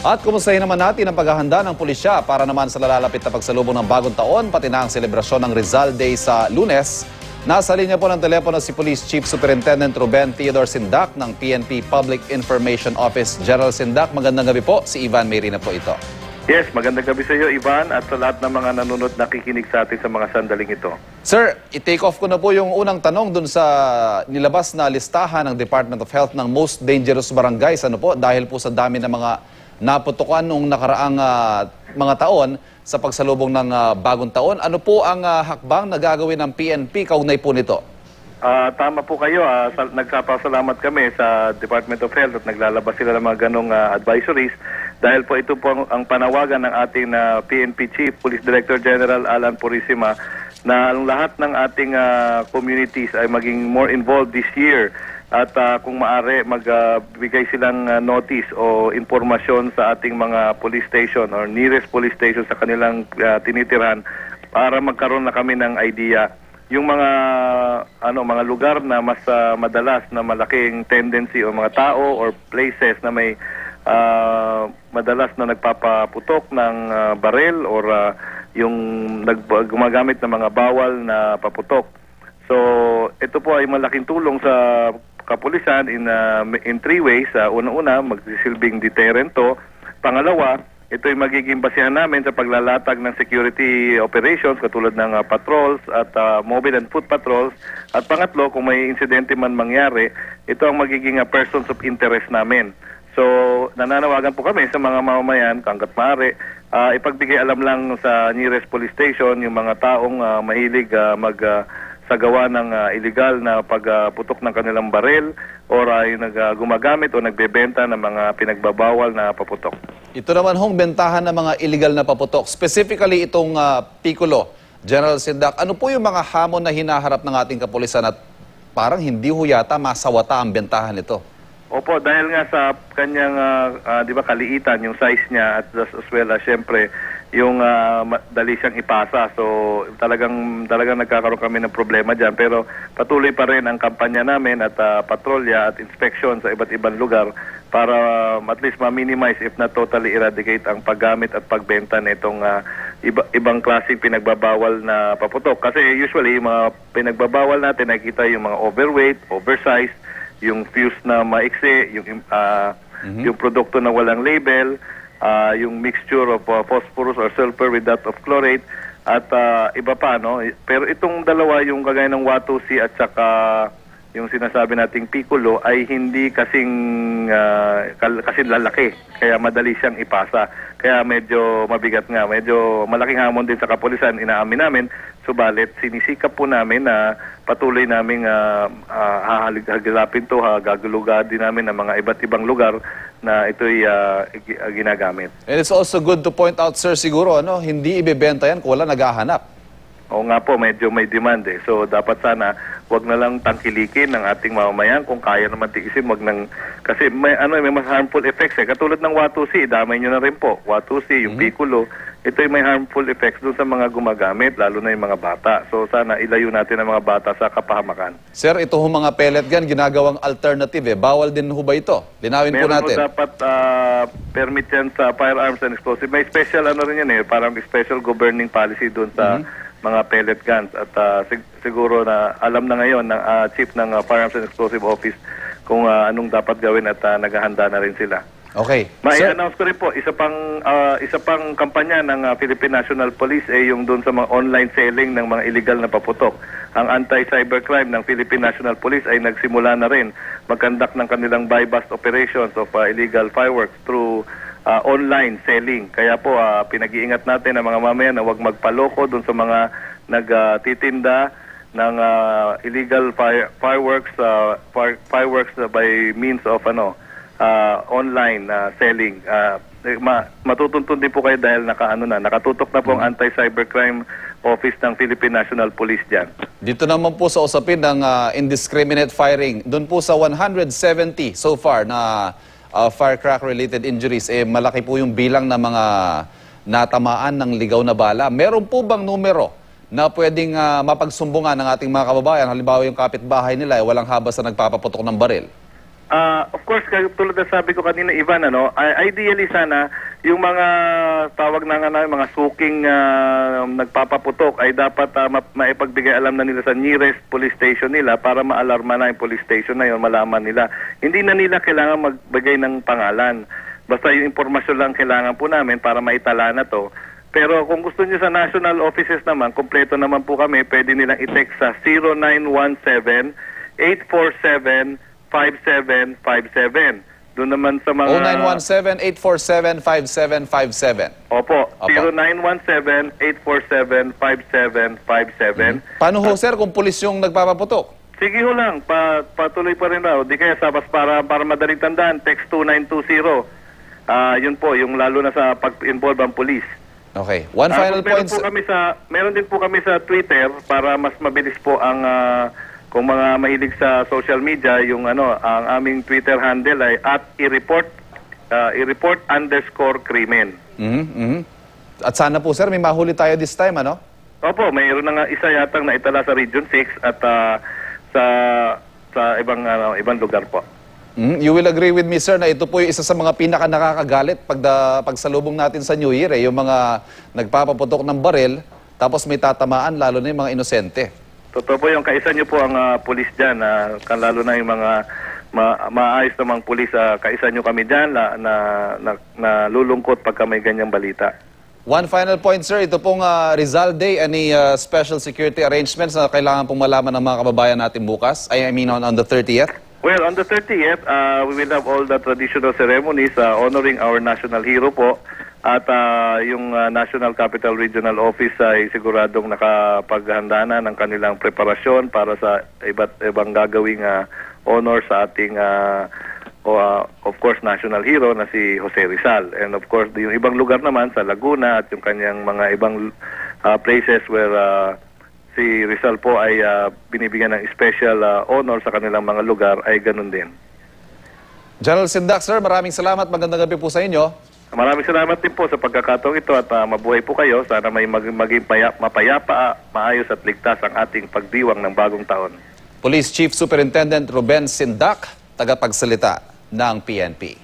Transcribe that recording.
At kumustahin naman natin ang paghahanda ng pulisya para naman sa lalapit na pagsalubong ng bagong taon, pati na ang selebrasyon ng Rizal Day sa Lunes. Nasa linya po ng telepono si Police Chief Superintendent Ruben Theodore Sindak ng PNP Public Information Office. General Sindak, magandang gabi po. Si Ivan Mayrina po ito. Yes, magandang gabi sa iyo, Ivan, at sa lahat ng mga nanonood nakikinig sa atin sa mga sandaling ito. Sir, i-take off ko na po yung unang tanong dun sa nilabas na listahan ng Department of Health ng most dangerous barangays. Ano po? Dahil po sa dami ng mga naputukan noong nakaraang mga taon sa pagsalubong ng bagong taon. Ano po ang hakbang na gagawin ng PNP kaugnay po nito? Tama po kayo. Nagpapasalamat kami sa Department of Health at naglalabas sila ng mga ganong advisories dahil po ito po ang panawagan ng ating PNP Chief, Police Director General Alan Purisima, na ang lahat ng ating communities ay maging more involved this year. At kung maaari, magbigay silang notice o informasyon sa ating mga police station or nearest police station sa kanilang tinitirahan para magkaroon na kami ng idea. Yung mga lugar na mas madalas na malaking tendency o mga tao or places na may madalas na nagpapaputok ng baril or yung gumagamit ng mga bawal na paputok. So, ito po ay malaking tulong sa kapulisan in three ways. Una-una, magsisilbing deterrent to. Pangalawa, ito ay magiging basihan namin sa paglalatag ng security operations katulad ng patrols at mobile and foot patrols. At pangatlo, kung may insidente man mangyari, ito ang magiging persons of interest namin. So, nananawagan po kami sa mga mamamayan, hanggat maaari, ipagbigay alam lang sa nearest police station yung mga taong mahilig sagawa ng illegal na pagputok ng kanilang baril o gumagamit o nagbebenta ng mga pinagbabawal na paputok. Ito naman hong bentahan ng mga illegal na paputok. Specifically itong Piccolo, General Sindak, ano po yung mga hamon na hinaharap ng ating kapulisan at parang hindi ho yata masawata ang bentahan nito? Opo, dahil nga sa kanyang kaliitan, yung size niya at as well as syempre yung dali siyang ipasa. So talagang nagkakaroon kami ng problema diyan, pero patuloy pa rin ang kampanya namin at patrolya at inspection sa iba't ibang lugar para at least ma-minimize if not totally eradicate ang paggamit at pagbenta nitong ibang klaseng pinagbabawal na paputok. Kasi usually mga pinagbabawal natin nakikita yung mga overweight, oversized, yung fuse na maiksi, yung produkto na walang label, yung mixture of phosphorus or sulfur with that of chlorate, at iba pa, no? Pero itong dalawa, yung kagaya ng Watusi at saka yung sinasabi nating Piccolo, ay hindi kasing lalaki. Kaya madali siyang ipasa. Kaya medyo mabigat nga. Medyo malaking hamon din sa kapulisan, inaamin namin. Subalit, sinisikap po namin na patuloy naming hahagilapin to, gagulugad din namin ng mga iba't ibang lugar na ito'y ginagamit. And it's also good to point out, sir, siguro, hindi ibebenta yan kung wala naghahanap. Oo nga po, medyo may demand eh. So dapat sana wag na lang tangkilikin ng ating mamamayan. Kung kaya naman tiisin, wag nang, kasi may mas harmful effects eh. Katulad ng Watusi, damay nyo na rin po. Watusi, yung Piccolo, ito may harmful effects doon sa mga gumagamit, lalo na yung mga bata. So sana ilayo natin ang mga bata sa kapahamakan. Sir, ito ho mga pellet gun, ginagawang alternative eh. Bawal din ho ba ito? Linawin po natin. Meron dapat permit yan sa firearms and explosive. May special rin yan eh, parang special governing policy doon sa mga pellet guns. At siguro na alam na ngayon ng Chief ng Firearms and Explosive Office kung anong dapat gawin at naghahanda na rin sila. Okay. May-announce ko rin po, isa pang kampanya ng Philippine National Police ay yung doon sa mga online selling ng mga illegal na paputok. Ang anti-cybercrime ng Philippine National Police ay nagsimula na rin mag-conduct ng kanilang buy-bust operations of illegal fireworks through online selling. Kaya po, pinag-iingat natin ang mga mamayan na huwag magpaloko doon sa mga nagtitinda ng illegal fireworks by means of online selling. Matutuntun din po kayo dahil nakatutok na po ang Anti-Cybercrime Office ng Philippine National Police dyan. Dito naman po sa usapin ng indiscriminate firing, doon po sa 170 so far na firecracker-related injuries, malaki po yung bilang ng mga natamaan ng ligaw na bala. Meron po bang numero na pwedeng mapagsumbungan ng ating mga kababayan? Halimbawa yung kapitbahay nila, walang habas na nagpapaputok ng baril. Of course, tulad na sabi ko kanina, Ivan, ideally sana yung mga tawag na nga mga suking nagpapaputok ay dapat maipagbigay alam na nila sa nearest police station nila para maalarma na yung police station na yun, malaman nila. Hindi na nila kailangan magbigay ng pangalan. Basta yung impormasyon lang kailangan po namin para maitala na to. Pero kung gusto niyo sa national offices naman, kumpleto naman po kami, pwede nilang i-text sa 0917-847-5757. Doon naman sa mga... 0917-847-5757. Opo, Opo. 0917-847-5757. Paano ho, sir, kung pulis yung nagpapaputok? Sige ho lang, patuloy pa rin raw. Di kaya sabas para madaling tandaan, text 2920. Yun po, yung lalo na sa pag-involve ang police. Okay. One final point. Meron din po kami sa Twitter para mas mabilis po ang kung mga mahilig sa social media, yung ang aming Twitter handle ay @ireport_krimen. At sana po, sir, may mahuli tayo this time, ano? Opo, mayroon na nga isa yatang naitala sa Region 6 at sa ibang lugar po. You will agree with me, sir, na ito po yung isa sa mga pinaka nakakagalit pagsalubong natin sa New Year, yung mga nagpapaputok ng baril, tapos may tatamaan, lalo na yung mga inosente. Totoo po yung kaisa nyo po ang pulis dyan, lalo na yung mga maayos namang pulis, kaisa nyo kami dyan na lulungkot pagka may ganyang balita. One final point, sir, ito pong Rizal Day, any special security arrangements na kailangan pong malaman ng mga kababayan natin bukas? I mean on the 30th? Well, on the 30th, we will have all the traditional ceremonies honoring our national hero po. At yung National Capital Regional Office ay siguradong nakapaghanda na ng kanilang preparasyon para sa iba't ibang gagawing honor sa ating, of course, national hero na si Jose Rizal. And of course, yung ibang lugar naman sa Laguna at yung kanyang mga ibang places where si Rizal po ay binibigyan ng special honor sa kanilang mga lugar ay ganun din. General Sindak, sir, maraming salamat. Magandang gabi po sa inyo. Maraming salamat din po sa pagkakataong ito at mabuhay po kayo. Sana may maging mapayapa, maayos at ligtas ang ating pagdiwang ng bagong taon. Police Chief Superintendent Ruben Sindak, tagapagsalita ng PNP.